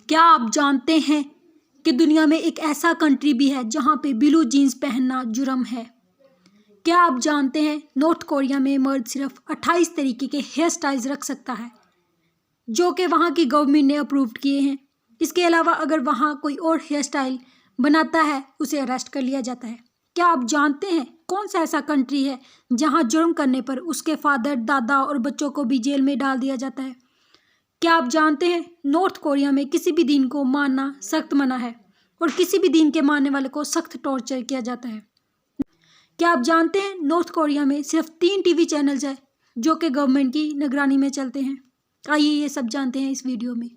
کیا آپ جانتے ہیں کہ دنیا میں ایک ایسا کنٹری بھی ہے جہاں پہ بلو جینز پہننا جرم ہے؟ کیا آپ جانتے ہیں نارتھ کوریا میں مرد صرف 28 طریقے کے ہیئر سٹائلز رکھ سکتا ہے جو کہ وہاں کی گورنمنٹ نے اپرووڈ کیے ہیں؟ اس کے علاوہ اگر وہاں کوئی اور ہیئر سٹائل بناتا ہے اسے اریسٹ کر لیا جاتا ہے۔ کیا آپ جانتے ہیں کون سا ایسا کنٹری ہے جہاں جرم کرنے پر اس کے فادر، دادا اور بچوں کو بھی جیل میں ڈال دیا جاتا ہے؟ کیا آپ جانتے ہیں نارتھ کوریا میں کسی بھی دین کو ماننا سخت منع ہے اور کسی بھی دین کے ماننے والے کو سخت ٹارچر کیا جاتا ہے؟ کیا آپ جانتے ہیں نارتھ کوریا میں صرف 3 ٹی وی چینلز ہیں جو کہ گورنمنٹ کی نگرانی میں چلتے ہیں؟ آئیے یہ سب جانتے ہیں اس ویڈیو میں۔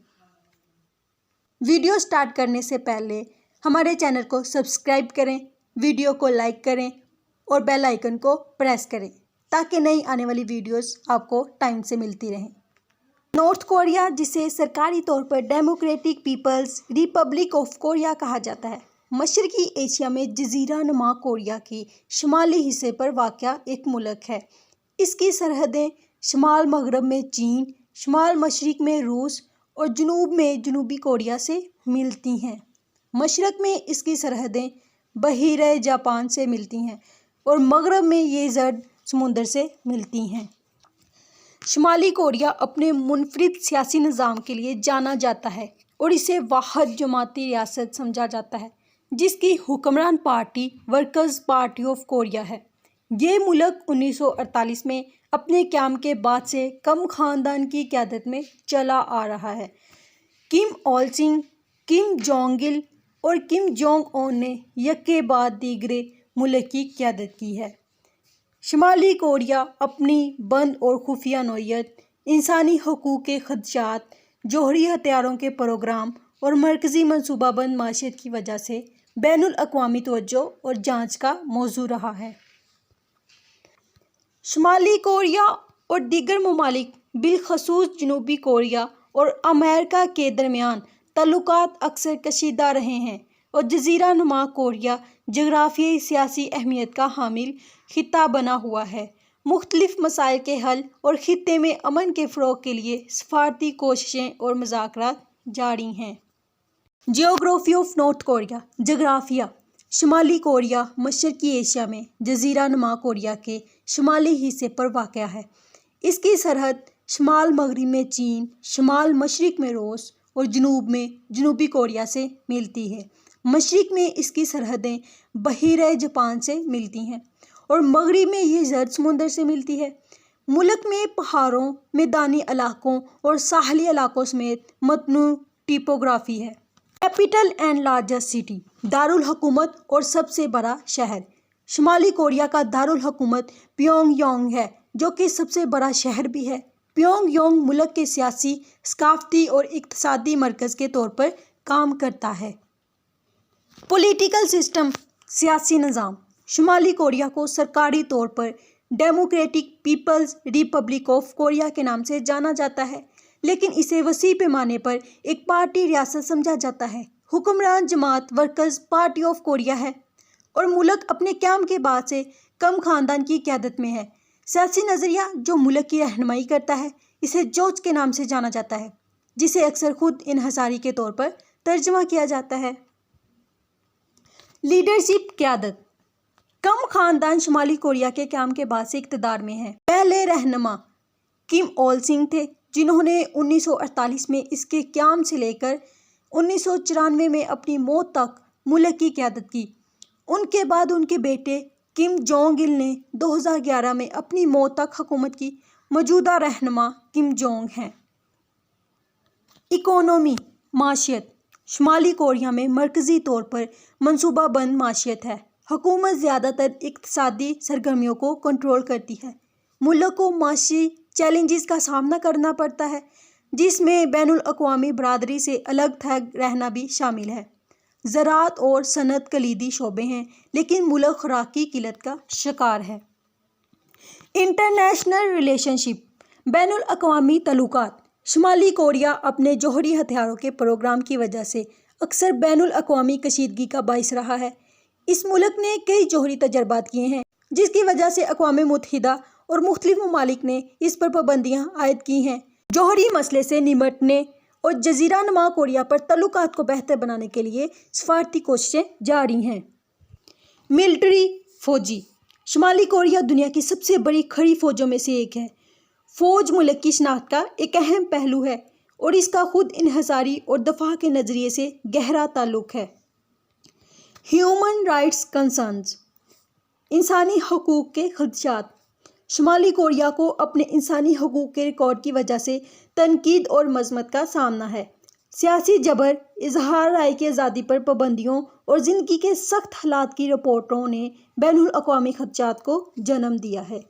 ویڈیو سٹارٹ کرنے سے پہلے ہمارے چینل کو سبسکرائب کریں، ویڈیو کو لائک کریں اور بیل آئیکن کو پریس کریں تاکہ نئی آنے والی ویڈیوز آپ کو ٹائم سے ملتی رہیں۔ نارتھ کوریا، جسے سرکاری طور پر Democratic People's Republic of Korea کہا جاتا ہے، مشرقی ایشیا میں جزیرہ نما کوریا کے شمالی حصے پر واقع ایک ملک ہے۔ اس کی سرحدیں شمال مغرب میں چین، شمال مشرق میں روس اور جنوب میں جنوبی کوریا سے ملتی ہیں۔ مشرق میں اس کی سرحدیں بحیرہ جاپان سے ملتی ہیں اور مغرب میں یہ زرد سمندر سے ملتی ہیں۔ شمالی کوریا اپنے منفرد سیاسی نظام کے لیے جانا جاتا ہے اور اسے واحد جماعتی ریاست سمجھا جاتا ہے جس کی حکمران party workers party of Korea ہے۔ یہ ملک 1948 میں اپنے قیام کے بعد سے کم خاندان کی قیادت میں چلا آ رہا ہے۔ کم آل سنگ، کم جونگ il اور کم جونگ اون نے یکے بعد دیگرے ملک کی قیادت کی ہے۔ شمالی کوریا اپنی بند اور خفیہ نوعیت، انسانی حقوق کے خدشات، جوہری ہتھیاروں کے پروگرام اور مرکزی منصوبہ بند معیشت کی وجہ سے بین الاقوامی توجہ اور جانچ کا موضوع رہا ہے۔ شمالی کوریا اور دیگر ممالک بالخصوص جنوبی کوریا اور امریکہ کے درمیان تعلقات اکثر کشیدہ رہے ہیں اور جزیرہ نما کوریا جغرافیائی سیاسی اہمیت کا حامل خطہ بنا ہوا ہے۔ مختلف مسائل کے حل اور خطے میں امن کے فروغ کے لیے سفارتی کوششیں اور مذاکرات جاری ہیں۔ Geography of north Korea. جغرافیہ: شمالی کوریا مشرقی ایشیا میں جزیرہ نما کوریا کے شمالی حصے پر واقع ہے۔ اس کی سرحد شمال مغرب میں چین، شمال مشرق میں روس اور جنوب میں جنوبی کوریا سے ملتی ہے۔ مشرق میں اس کی سرحدیں بحیرہ جاپان سے ملتی ہیں اور مغرب میں یہ زرد سمندر سے ملتی ہے۔ ملک میں پہاڑوں، میدانی علاقوں اور ساحلی علاقوں سمیت متنوع ٹپوگرافی ہے۔ کیپٹل اینڈ لارجسٹ سٹی: دارالحکومت اور سب سے بڑا شہر: شمالی کوریا کا دارالحکومت پیونگ یانگ ہے جو کہ سب سے بڑا شہر بھی ہے۔ پیونگ یانگ ملک کے سیاسی، ثقافتی اور اقتصادی مرکز کے طور پر کام کرتا ہے۔ پولیٹیکل سسٹم: سیاسی نظام: شمالی کوریا کو سرکاری طور پر Democratic People's Republic of Korea کے نام سے جانا جاتا ہے لیکن اسے وسیع پیمانے پر ایک پارٹی ریاست سمجھا جاتا ہے۔ حکمران جماعت ورکرز پارٹی آف کوریا ہے اور ملک اپنے قیام کے بعد سے کم خاندان کی قیادت میں ہے۔ سیاسی نظریہ جو ملک کی رہنمائی کرتا ہے اسے جوچ کے نام سے جانا جاتا ہے جسے اکثر خود انحصاری کے طور پر ترجمہ کیا جاتا ہے۔ لیڈرشپ: قیادت: کم خاندان شمالی کوریا کے قیام کے بعد سے اقتدار میں ہے۔ پہلے رہنما کم آل سنگ تھے جنہوں نے 1948 میں اس کے قیام سے لے کر 1994 میں اپنی موت تک ملک کی قیادت کی۔ ان کے بعد ان کے بیٹے کم جونگ il نے 2011 میں اپنی موت تک حکومت کی۔ موجودہ رہنما کم جونگ ہیں۔ اکانومی: معیشت: شمالی کوریا میں مرکزی طور پر منصوبہ بند معیشت ہے۔ حکومت زیادہ تر اقتصادی سرگرمیوں کو کنٹرول کرتی ہے۔ ملک کو معاشی چیلنجز کا سامنا کرنا پڑتا ہے جس میں بین الاقوامی برادری سے الگ تھلگ رہنا بھی شامل ہے۔ زراعت اور صنعت کلیدی شعبے ہیں لیکن ملک خوراک کی قلت کا شکار ہے۔ انٹرنیشنل ریلیشن شپ: بین الاقوامی تعلقات: شمالی کوریا اپنے جوہری ہتھیاروں کے پروگرام کی وجہ سے اکثر بین الاقوامی کشیدگی کا باعث رہا ہے۔ اس ملک نے کئی جوہری تجربات کیے ہیں جس کی وجہ سے اقوام متحدہ اور مختلف ممالک نے اس پر پابندیاں عائد کی ہیں۔ جوہری مسئلے سے نمٹنے اور جزیرہ نما کوریا پر تعلقات کو بہتر بنانے کے لیے سفارتی کوششیں جاری ہیں۔ ملٹری فوجی شمالی کوریا دنیا کی سب سے بڑی کھڑی فوجوں میں سے ایک ہے۔ فوج ملک کی شناخت کا ایک اہم پہلو ہے اور اس کا خود انحصاری اور دفاع کے نظریے سے گہرا تعلق ہے۔ ہیومن رائٹس کنسرنز انسانی حقوق کے خدشات شمالی کوریا کو اپنے انسانی حقوق کے ریکارڈ کی وجہ سے تنقید اور مذمت کا سامنا ہے۔ سیاسی جبر، اظہار رائے کی آزادی پر پابندیوں اور زندگی کے سخت حالات کی رپورٹوں نے بین الاقوامی خدشات کو جنم دیا ہے۔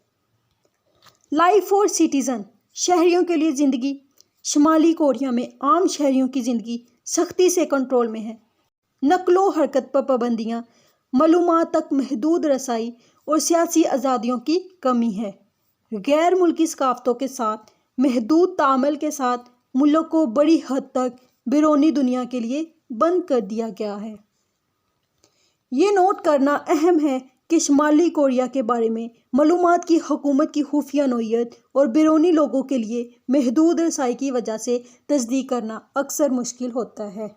لائف فار سٹیزن شہریوں کے لیے زندگی شمالی کوریا میں عام شہریوں کی زندگی سختی سے کنٹرول میں ہے۔ نقل و حرکت پر پابندیاں، معلومات تک محدود رسائی اور سیاسی آزادیوں کی کمی ہے۔ غیر ملکی ثقافتوں کے ساتھ محدود تعامل کے ساتھ ملک کو بڑی حد تک بیرونی دنیا کے لیے بند کر دیا گیا ہے۔ یہ نوٹ کرنا اہم ہے کہ شمالی کوریا کے بارے میں معلومات کی حکومت کی خفیہ نوعیت اور بیرونی لوگوں کے لیے محدود رسائی کی وجہ سے تصدیق کرنا اکثر مشکل ہوتا ہے۔